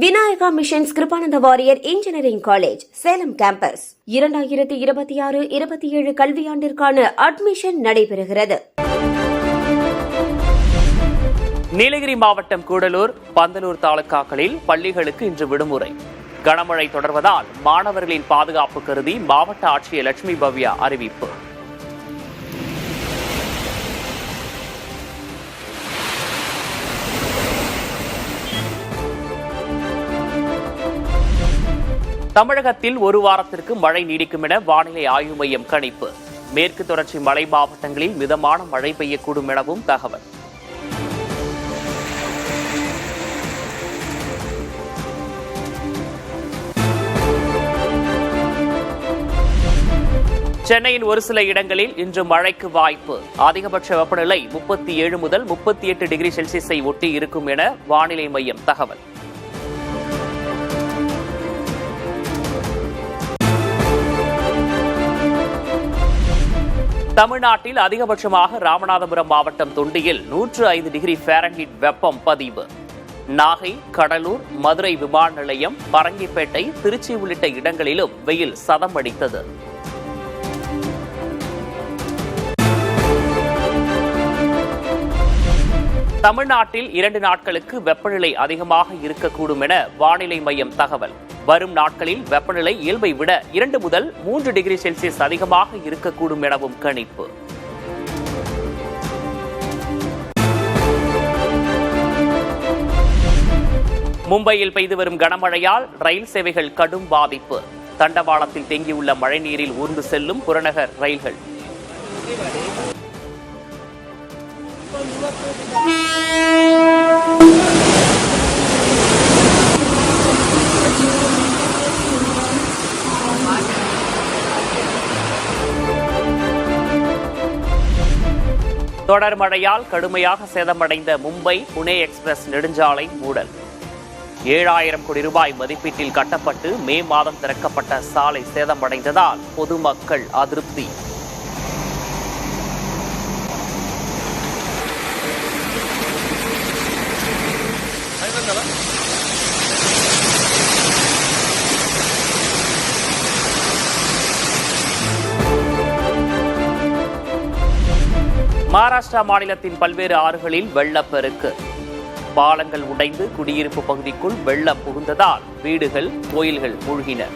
Vinayaka Missions Kirupananda Variyar engineering college Salem campus 2026-27 கல்வியாண்டிற்கான admission நடைபெறுகிறது. நீலகிரி மாவட்டம் கூடலூர், பந்தலூர் தாலுகாக்களில் பள்ளிகளுக்கு இன்று விடுமுறை. கனமழை தொடர்வதால் மாணவர்களின் பாதுகாப்பு கருதி மாவட்ட ஆட்சியர் லட்சுமி பவ்யா அறிவிப்பு. தமிழகத்தில் ஒரு வாரத்திற்கு மழை நீடிக்கும் என வானிலை ஆய்வு மையம் கணிப்பு. மேற்கு தொடர்ச்சி மலை மாவட்டங்களில் மிதமான மழை பெய்யக்கூடும் எனவும் தகவல். சென்னையின் ஒரு சில இடங்களில் இன்று மழைக்கு வாய்ப்பு. அதிகபட்ச வெப்பநிலை 37 முதல் 38 டிகிரி செல்சியஸை ஒட்டி இருக்கும் என வானிலை மையம் தகவல். தமிழ்நாட்டில் அதிகபட்சமாக ராமநாதபுரம் மாவட்டம் தொண்டியில் 105 டிகிரி ஃபாரன்ஹீட் வெப்பம் பதிவு. நாகை, கடலூர், மதுரை விமான நிலையம், பரங்கிப்பேட்டை, திருச்சி உள்ளிட்ட இடங்களிலும் வெயில் சதம் அடித்தது. தமிழ்நாட்டில் 2 நாட்களுக்கு வெப்பநிலை அதிகமாக இருக்கக்கூடும் என வானிலை மையம் தகவல். வரும் நாட்களில் வெப்பநிலை இயல்பை விட 2 முதல் 3 டிகிரி செல்சியஸ் அதிகமாக இருக்கக்கூடும் எனவும் கணிப்பு. மும்பையில் பெய்து வரும் கனமழையால் ரயில் சேவைகள் கடும் பாதிப்பு. தண்டவாளத்தில் தேங்கியுள்ள மழைநீரில் ஊர்ந்து செல்லும் புறநகர் ரயில்கள். தொடர் மழையால் கடுமையாக சேதமடைந்த மும்பை புனே எக்ஸ்பிரஸ் நெடுஞ்சாலை மூடல். 7000 கோடி ரூபாய் மதிப்பீட்டில் கட்டப்பட்டு மே மாதம் திறக்கப்பட்ட சாலை சேதமடைந்ததால் பொதுமக்கள் அதிருப்தி. மகாராஷ்டிரா மாநிலத்தின் பல்வேறு ஆறுகளில் வெள்ளப்பெருக்கு. பாலங்கள் உடைந்து குடியிருப்பு பகுதிக்குள் வெள்ளம் புகுந்ததால் வீடுகள், கோயில்கள் மூழ்கின.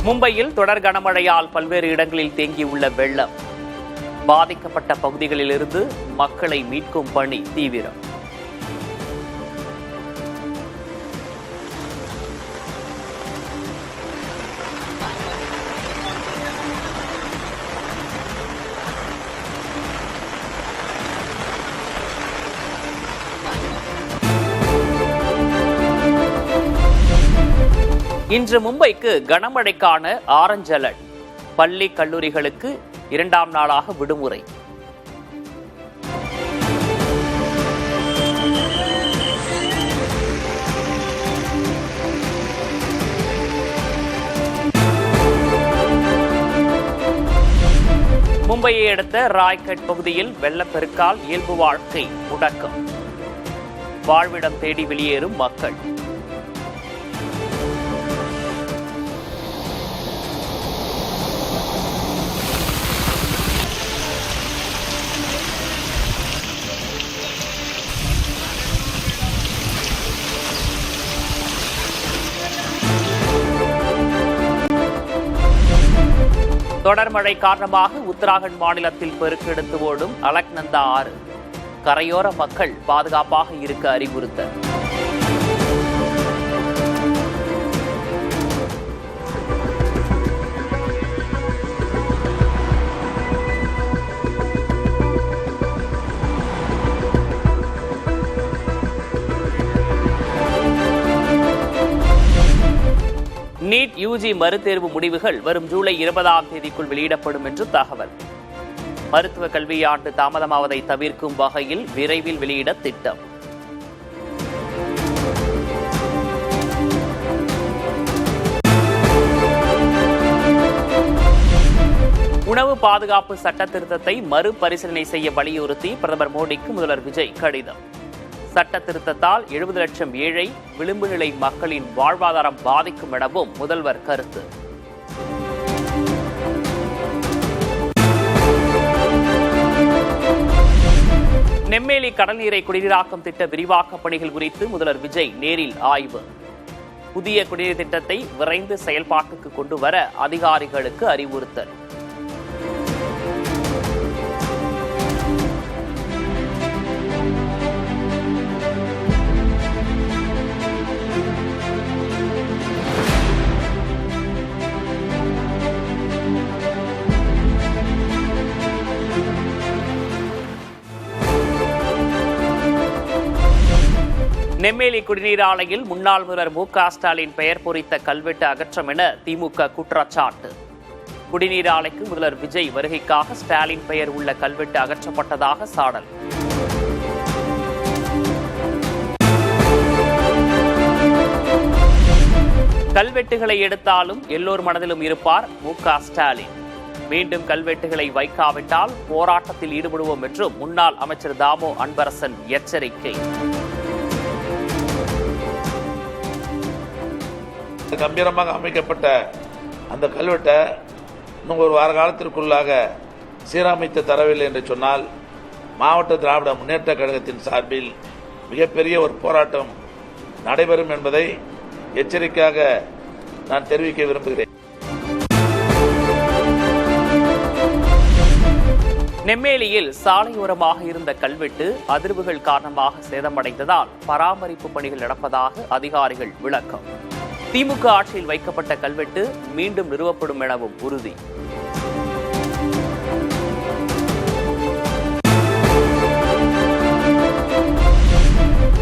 மும்பையில் தொடர் கனமழையால் பல்வேறு இடங்களில் தேங்கியுள்ள வெள்ளம். பாதிக்கப்பட்ட பகுதிகளிலிருந்து மக்களை மீட்கும் பணி தீவிரம். இன்று மும்பைக்கு கனமழைக்கான ஆரஞ்ச் அலர்ட். பள்ளி, கல்லூரிகளுக்கு 2ஆம் நாளாக விடுமுறை. மும்பையை அடுத்த ராய்கட் பகுதியில் வெள்ளப்பெருக்கால் இயல்பு வாழ்க்கை முடக்கம். வாழ்விடம் தேடி வெளியேறும் மக்கள். தொடர் மழை காரணமாக உத்தராகண்ட் மாநிலத்தில் பெருக்கெடுத்து ஓடும் அலக்நந்தா ஆறு. கரையோர மக்கள் பாதுகாப்பாக இருக்க அறிவுறுத்தல். நீட் யூஜி மறுதேர்வு முடிவுகள் வரும் ஜூலை 20ஆம் தேதிக்குள் வெளியிடப்படும் என்று தகவல். மருத்துவ கல்வியாண்டு தாமதமாவதை தவிர்க்கும் வகையில் விரைவில் வெளியிட திட்டம். உணவு பாதுகாப்பு சட்ட திருத்தத்தை மறுபரிசீலனை செய்ய வலியுறுத்தி பிரதமர் மோடிக்கு முதல்வர் விஜய் கடிதம். சட்ட திருத்தத்தால் 70 லட்சம் ஏழை விளிம்பு நிலை மக்களின் வாழ்வாதாரம் பாதிக்கும் எனவும் முதல்வர் கருத்து. நெம்மேலி கடல் நீரை குடிநீராக்கும் திட்ட விரிவாக்க பணிகள் குறித்து முதல்வர் விஜய் நேரில் ஆய்வு. புதிய குடிநீர் திட்டத்தை விரைந்து செயல்பாட்டுக்கு கொண்டு வர அதிகாரிகளுக்கு அறிவுறுத்தல். நெம்மேலி குடிநீர் ஆலையில் முன்னாள் முதல்வர் மு.க. ஸ்டாலின் பெயர் பொறித்த கல்வெட்டு அகற்றம் என திமுக குற்றச்சாட்டு. குடிநீர் ஆலைக்கு முதல்வர் விஜய் வருகைக்காக ஸ்டாலின் பெயர் உள்ள கல்வெட்டு அகற்றப்பட்டதாக சாடல். கல்வெட்டுகளை எடுத்தாலும் எல்லோர் மனதிலும் இருப்பார் மு.க. ஸ்டாலின். மீண்டும் கல்வெட்டுகளை வைக்காவிட்டால் போராட்டத்தில் ஈடுபடுவோம் என்றும் முன்னாள் அமைச்சர் தாமோ அன்பரசன் எச்சரிக்கை. கம்பீரமாக அமைக்கப்பட்ட அந்த கல்வெட்டை இன்னும் ஒரு வார காலத்திற்குள்ளாக சீரமைத்து தரவில்லை என்று சொன்னால் மாவட்ட திராவிட முன்னேற்ற கழகத்தின் சார்பில் மிகப்பெரிய ஒரு போராட்டம் நடைபெறும் என்பதை எச்சரிக்கையாக நான் தெரிவிக்க விரும்புகிறேன். நெம்மேலியில் சாலையோரமாக இருந்த கல்வெட்டு அதிர்வுகள் காரணமாக சேதமடைந்ததால் பராமரிப்பு பணிகள் நடப்பதாக அதிகாரிகள் விளக்கம். திமுக ஆட்சியில் வைக்கப்பட்ட கல்வெட்டு மீண்டும் நிறுவப்படும் எனவும் உறுதி.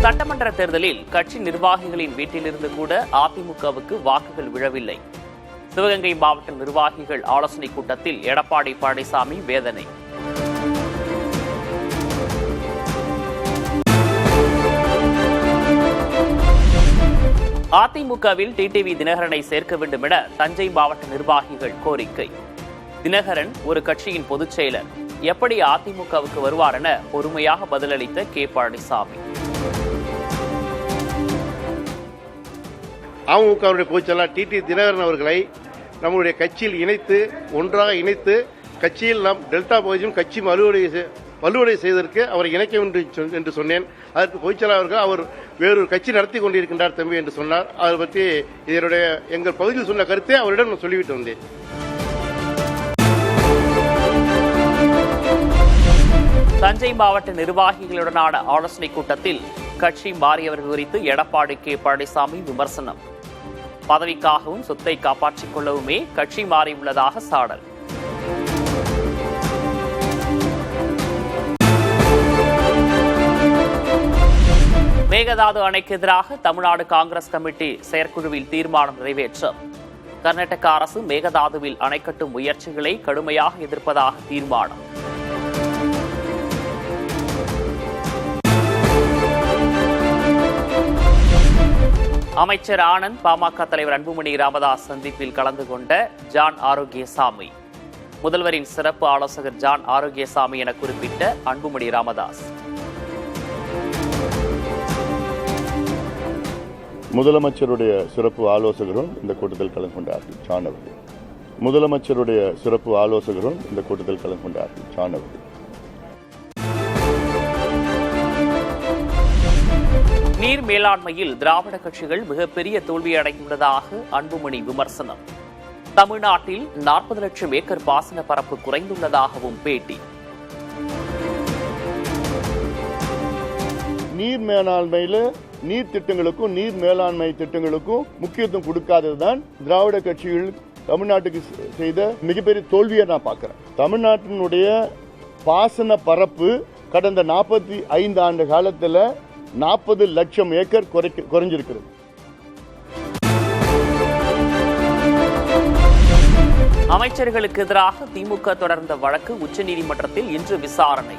சட்டமன்ற தேர்தலில் கட்சி நிர்வாகிகளின் வீட்டிலிருந்து கூட அதிமுகவுக்கு வாக்குகள் விழவில்லை. சிவகங்கை மாவட்ட நிர்வாகிகள் ஆலோசனைக் கூட்டத்தில் எடப்பாடி பழனிசாமி வேதனை. அதிமுகவில் டிடிவி தினகரனை சேர்க்க வேண்டும் என தஞ்சை மாவட்ட நிர்வாகிகள் கோரிக்கை. தினகரன் ஒரு கட்சியின் பொதுச் செயலர், எப்படி அதிமுகவுக்கு வருவார் என பொறுமையாக பதிலளித்த கே. பழனிசாமி. அமமுகவுடைய பொதுச் செயலர் டிடி தினகரன் அவர்களை நம்முடைய கட்சியில் இணைத்து ஒன்றாக இணைத்து கட்சியில் நாம் டெல்டா பகுதியும் கட்சி வலுவடை செய்வதற்கு அவரை இணைக்க வேண்டும் என்று சொன்னேன். அதற்கு பொதுச்செயலாளர் அவர்கள் அவர் வேறொரு கட்சி நடத்தி கொண்டிருக்கின்றார் தம்பி என்று சொன்னார். அதை பற்றி இதனுடைய எங்கள் பகுதியில் சொன்ன கருத்தை அவரிடம் நான் சொல்லிவிட்டு வந்தேன். தஞ்சை மாவட்ட நிர்வாகிகளுடனான ஆலோசனைக் கூட்டத்தில் கட்சி மாறியவர்கள் குறித்து எடப்பாடி கே. பழனிசாமி விமர்சனம். பதவிக்காகவும் சொத்தை காப்பாற்றிக் கொள்ளவுமே கட்சி மாறியுள்ளதாக சாடல். மேகதாது அணைக்கு எதிராக தமிழ்நாடு காங்கிரஸ் கமிட்டி செயற்குழுவில் தீர்மானம் நிறைவேற்றம். கர்நாடக அரசு மேகதாதுவில் அணை கட்டும் முயற்சிகளை கடுமையாக எதிர்ப்பதாக தீர்மானம். அமைச்சர் ஆனந்த், பாமக தலைவர் அன்புமணி ராமதாஸ் சந்திப்பில் கலந்து கொண்ட ஜான் ஆரோக்கியசாமி. முதல்வரின் சிறப்பு ஆலோசகர் ஜான் ஆரோக்கியசாமி என குறிப்பிட்ட அன்புமணி ராமதாஸ். முதலமைச்சருடைய சிறப்பு ஆலோசகரும் இந்த கூட்டத்தில் கலந்து கொண்டார்கள் ஜான் அவர்கள். முதலமைச்சருடைய சிறப்பு ஆலோசகரும் இந்த கூட்டத்தில் கலந்து கொண்டார்கள் ஜான் அவர்கள். நீர் மேலாண்மையில் திராவிட கட்சிகள் மிகப்பெரிய தோல்வியடைந்துள்ளதாக அன்புமணி விமர்சனம். தமிழ்நாட்டில் 40 லட்சம் ஏக்கர் பாசன பரப்பு குறைந்துள்ளதாகவும் பேட்டி. நீர் மேலாண்மையில் நீர் திட்டங்களுக்கும் நீர் மேலாண்மை திட்டங்களுக்கும் முக்கியத்துவம் கொடுக்காததுதான் திராவிட கட்சிகள் தமிழ்நாட்டுக்கு செய்த மிகப்பெரிய தோல்வியை நான் பார்க்கிறேன். தமிழ்நாட்டினுடைய பாசன பரப்பு கடந்த 45 ஆண்டு காலத்தில் 40 லட்சம் ஏக்கர் குறைஞ்சிருக்கிறது. அமைச்சர்களுக்கு எதிராக திமுக தொடர்ந்த வழக்கு உச்சநீதிமன்றத்தில் இன்று விசாரணை.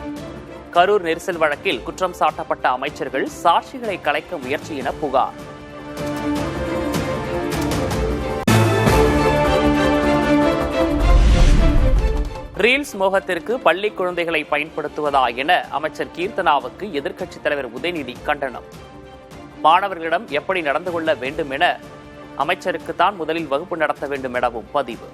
கரூர் நெரிசல் வழக்கில் குற்றம் சாட்டப்பட்ட அமைச்சர்கள் சாட்சிகளை கலைக்க முயற்சி என புகார். ரீல்ஸ் மோகத்திற்கு பள்ளி குழந்தைகளை பயன்படுத்துவதா என அமைச்சர் கீர்த்தனாவுக்கு எதிர்க்கட்சித் தலைவர் உதயநிதி கண்டனம். மாணவர்களிடம் எப்படி நடந்து கொள்ள வேண்டும் என அமைச்சருக்குத்தான் முதலில் வகுப்பு நடத்த வேண்டும் எனவும் பதிவு.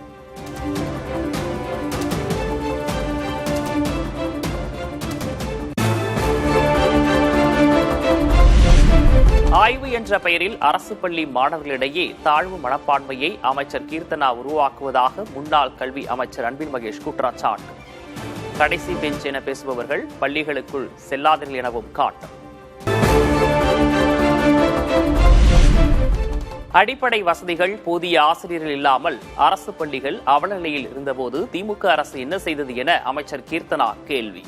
ஆய்வு என்ற பெயரில் அரசு பள்ளி மாணவர்களிடையே தாழ்வு மனப்பான்மையை அமைச்சர் கீர்த்தனா உருவாக்குவதாக முன்னாள் கல்வி அமைச்சர் அன்பில் மகேஷ் குற்றச்சாட்டு. கடைசி பெஞ்ச் என பேசுபவர்கள் பள்ளிகளுக்குள் செல்லாதீர்கள் எனவும் காட்டும். அடிப்படை வசதிகள் போதிய ஆசிரியர்கள் இல்லாமல் அரசு பள்ளிகள் அவல நிலையில் இருந்தபோது திமுக அரசு என்ன செய்தது என அமைச்சர் கீர்த்தனா கேள்வி.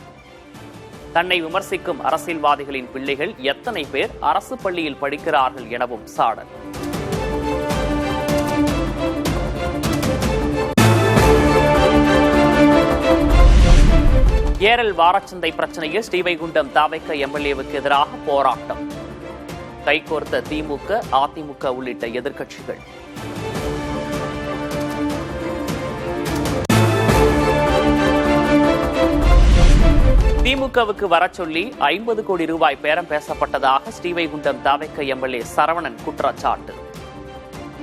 தன்னை விமர்சிக்கும் அரசியல்வாதிகளின் பிள்ளைகள் எத்தனை பேர் அரசு பள்ளியில் படிக்கிறார்கள் எனவும் சாடல். ஏரல் வாரச்சந்தை பிரச்சனையில் ஸ்ரீவைகுண்டம் தவிக எம்எல்ஏவுக்கு எதிராக போராட்டம். கைகோர்த்த திமுக, அதிமுக உள்ளிட்ட எதிர்க்கட்சிகள். திமுகவுக்கு வரச் சொல்லி 50 கோடி ரூபாய் பேரம் பேசப்பட்டதாக ஸ்ரீவைகுண்டம் தவிக எம்எல்ஏ சரவணன் குற்றச்சாட்டு.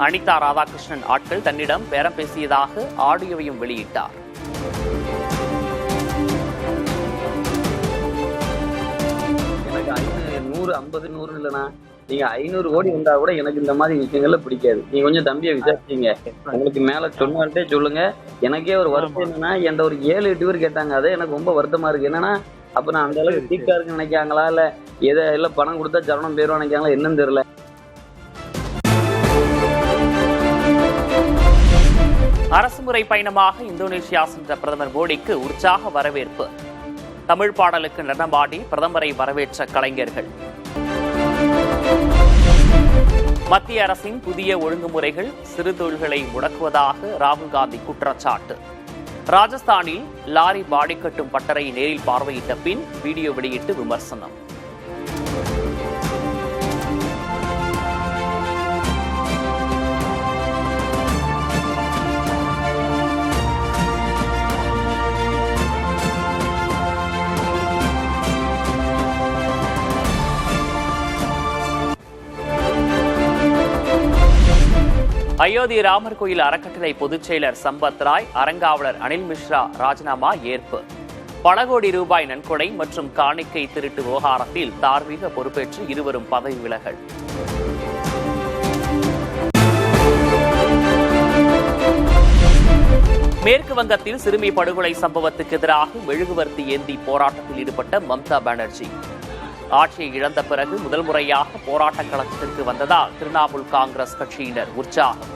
அனிதா ராதாகிருஷ்ணன் ஆட்கள் தன்னிடம் பேரம் பேசியதாக ஆடியோவையும் வெளியிட்டார். எனக்கு 150 இல்லைனா நீங்க 500 கோடி வந்தா கூட எனக்கு இந்த மாதிரி விஷயங்கள்ல பிடிக்காது. நீங்க கொஞ்சம் தம்பியை விசாரிச்சீங்க, உங்களுக்கு மேல சொன்னால்ட்டே சொல்லுங்க. எனக்கே ஒரு வருத்தம் என்னன்னா, என்கிட்ட ஒரு 7-8 பேர் கேட்டாங்க. அதே எனக்கு ரொம்ப வருத்தமா இருக்கு. என்னன்னா, அப்ப நான் அந்த அளவுக்கு டீக்கா இருக்குன்னு நினைக்காங்களா, இல்ல பணம் கொடுத்தா சரணம் பேரும் நினைக்காங்களா என்னன்னு தெரியல. அரசுமுறை பயணமாக இந்தோனேஷியா சென்ற பிரதமர் மோடிக்கு உற்சாக வரவேற்பு. தமிழ் பாடலுக்கு நடனமாடி பிரதமரை வரவேற்ற கலைஞர்கள். மத்திய அரசின் புதிய ஒழுங்குமுறைகள் சிறு தொழில்களை முடக்குவதாக ராகுல் காந்தி குற்றச்சாட்டு. ராஜஸ்தானில் லாரி பாடி கட்டும் பட்டறை நேரில் பார்வையிட்ட பின் வீடியோ வெளியிட்டு விமர்சனம். அயோத்தி ராமர் கோயில் அறக்கட்டளை பொதுச் செயலர் சம்பத் ராய், அறங்காவலர் அனில் மிஸ்ரா ராஜினாமா ஏற்பு. பல கோடி ரூபாய் நன்கொடை மற்றும் காணிக்கை திருட்டு விவகாரத்தில் தார்மீக பொறுப்பேற்று இருவரும் பதவி விலகல். மேற்கு வங்கத்தில் சிறுமி படுகொலை சம்பவத்துக்கு எதிராக மெழுகுவர்த்தி ஏந்தி போராட்டத்தில் ஈடுபட்ட மம்தா பானர்ஜி ஆட்சியை இழந்த பிறகு முதல் முறையாக போராட்ட களத்திற்கு வந்ததால் திரிணாமுல் காங்கிரஸ் கட்சியினர் உற்சாகம்.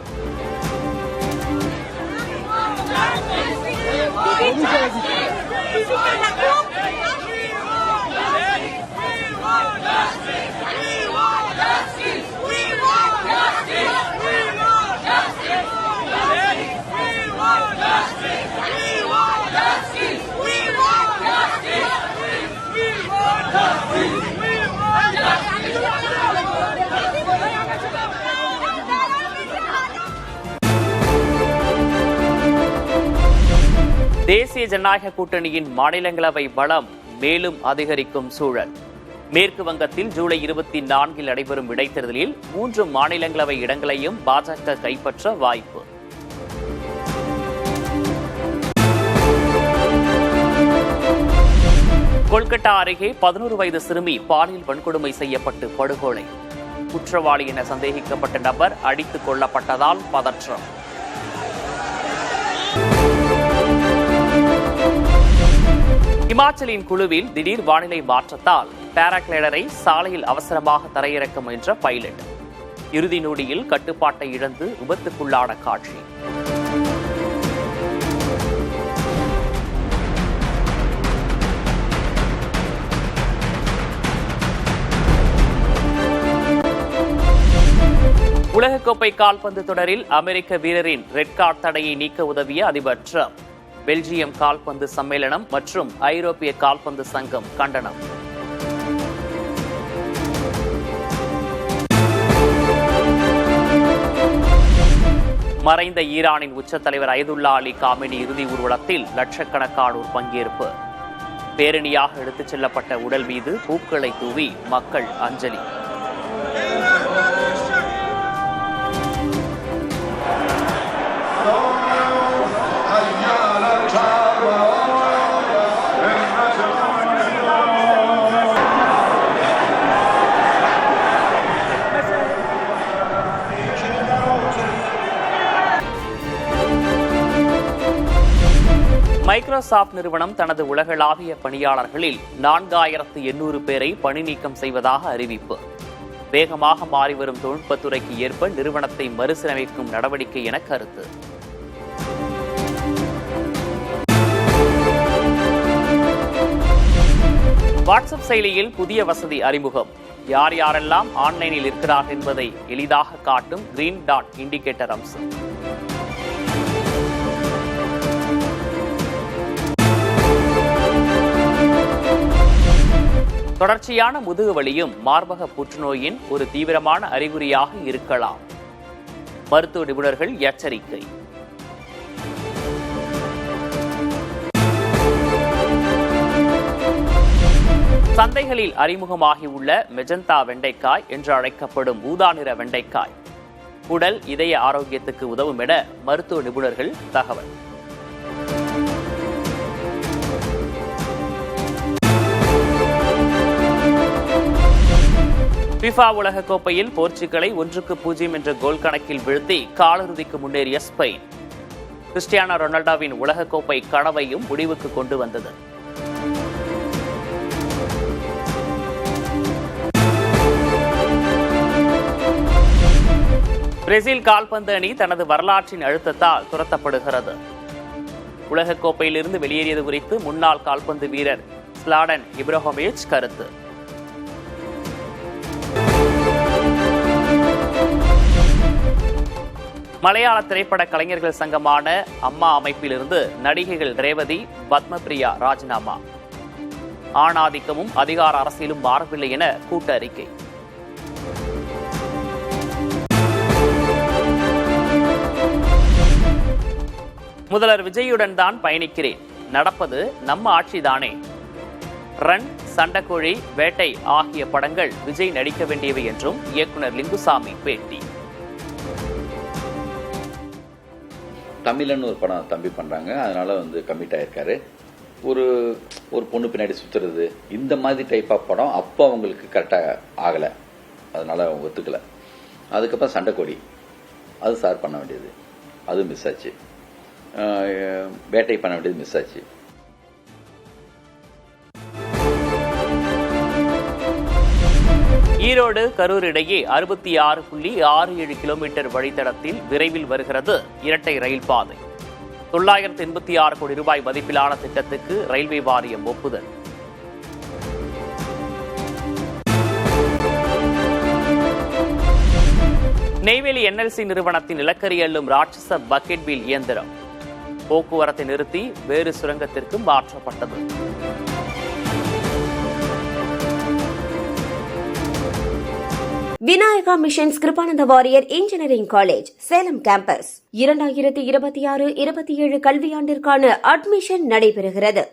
தேசிய ஜனநாயக கூட்டணியின் மாநிலங்களவை பலம் மேலும் அதிகரிக்கும் சூழல். மேற்கு வங்கத்தில் ஜூலை 24 நடைபெறும் இடைத்தேர்தலில் 3 மாநிலங்களவை இடங்களையும் பாஜக கைப்பற்ற வாய்ப்பு. கொல்கத்தா அருகே 11 வயது சிறுமி பாலியல் வன்கொடுமை செய்யப்பட்டு படுகொலை. குற்றவாளி என சந்தேகிக்கப்பட்ட நபர் அடித்துக் கொல்லப்பட்டதால் பதற்றம். இமாச்சலின் குழுவில் திடீர் வானிலை மாற்றத்தால் பாராகிளைடரை சாலையில் அவசரமாக தரையிறக்க முயன்ற பைலட். இறுதி நொடியில் கட்டுப்பாட்டை இழந்து விபத்துக்குள்ளான காட்சி. உலகக்கோப்பை கால்பந்து தொடரில் அமெரிக்க வீரரின் ரெட் கார்டு தடையை நீக்க உதவிய அதிபர் டிரம்ப். பெல்ஜியம் கால்பந்து சம்மேளனம் மற்றும் ஐரோப்பிய கால்பந்து சங்கம் கண்டனம். மறைந்த ஈரானின் உச்ச தலைவர் அயதுல்லா அலி காமெனி இறுதி ஊர்வலத்தில் லட்சக்கணக்கானோர் பங்கேற்பு. பேரணியாக எடுத்துச் செல்லப்பட்ட உடல் மீது பூக்களை தூவி மக்கள் அஞ்சலி. மைக்ரோசாப்ட் நிறுவனம் தனது உலகளாவிய பணியாளர்களில் 4800 பேரை பணி நீக்கம் செய்வதாக அறிவிப்பு. வேகமாக மாறிவரும் தொழில்நுட்பத்துறைக்கு ஏற்ப நிறுவனத்தை மறுசீரமைக்கும் நடவடிக்கை என கருத்து. வாட்ஸ்அப் செயலியில் புதிய வசதி அறிமுகம். யார் யாரெல்லாம் ஆன்லைனில் இருக்கிறார்கள் என்பதை எளிதாக காட்டும் கிரீன் டாட் இண்டிகேட்டர் அம்சம். தொடர்ச்சியான முதுகு வலியும் மார்பக புற்றுநோயின் ஒரு தீவிரமான அறிகுறியாக இருக்கலாம். மருத்துவ நிபுணர்கள் எச்சரிக்கை. சந்தைகளில் அறிமுகமாகியுள்ள மெஜந்தா வெண்டைக்காய் என்று அழைக்கப்படும் ஊதா நிற வெண்டைக்காய் உடல் இதய ஆரோக்கியத்துக்கு உதவும் என மருத்துவ நிபுணர்கள் தகவல். ஃபிஃபா உலகக்கோப்பையில் போர்ச்சுகலை 1-0 என்ற கோல் கணக்கில் வீழ்த்தி காலிறுதிக்கு முன்னேறிய ஸ்பெயின் கிறிஸ்டியானோ ரொனால்டோவின் உலகக்கோப்பை கனவையும் முடிவுக்கு கொண்டு வந்தது. பிரேசில் கால்பந்து அணி தனது வரலாற்றின் அழுத்தத்தால் துரத்தப்படுகிறது. உலகக்கோப்பையிலிருந்து வெளியேறியது குறித்து முன்னாள் கால்பந்து வீரர் ஸ்லாடன் இப்ராஹிமோவிச் கருத்து. மலையாள திரைப்பட கலைஞர்கள் சங்கமான அம்மா அமைப்பிலிருந்து நடிகைகள் ரேவதி, பத்மபிரியா ராஜினாமா. ஆணாதிக்கமும் அதிகார அரசியலும் மாறவில்லை என கூட்டறிக்கை. முதல்வர் விஜயுடன் தான் பயணிக்கிறேன், நடப்பது நம்ம ஆட்சிதானே. ரன், சண்டக்கோழி, வேட்டை ஆகிய படங்கள் விஜய் நடிக்க வேண்டியவை என்றும் இயக்குனர் லிங்குசாமி பேட்டி. தமிழன்னு ஒரு படம் தம்பி பண்ணுறாங்க, அதனால் கமிட் ஆகிருக்காரு. ஒரு பொண்ணு பின்னாடி சுற்றுறது, இந்த மாதிரி டைப் ஆஃப் படம் அப்போ அவங்களுக்கு கரெக்டாக ஆகலை, அதனால் அவங்க ஒத்துக்கலை. அதுக்கப்புறம் சண்டைக்கோடி, அது சார் பண்ண வேண்டியது, அது மிஸ் ஆச்சு. வேட்டை பண்ண வேண்டியது மிஸ் ஆச்சு. ஈரோடு கரூர் இடையே 66.67 கிலோமீட்டர் வழித்தடத்தில் விரைவில் வருகிறது இரட்டை ரயில் பாதை. 986 கோடி ரூபாய் மதிப்பிலான திட்டத்துக்கு ரயில்வே வாரியம் ஒப்புதல். நெய்வேலி NLC நிறுவனத்தின் நிலக்கரி அள்ளும் ராட்சச பக்கெட் வீல் இயந்திரம் போக்குவரத்தை நிறுத்தி வேறு சுரங்கத்திற்கு மாற்றப்பட்டது. Vinayaka Missions Kirupananda Variyar engineering college Salem campus 2026-27 கல்வியாண்டிற்கான அட்மிஷன் நடைபெறுகிறது.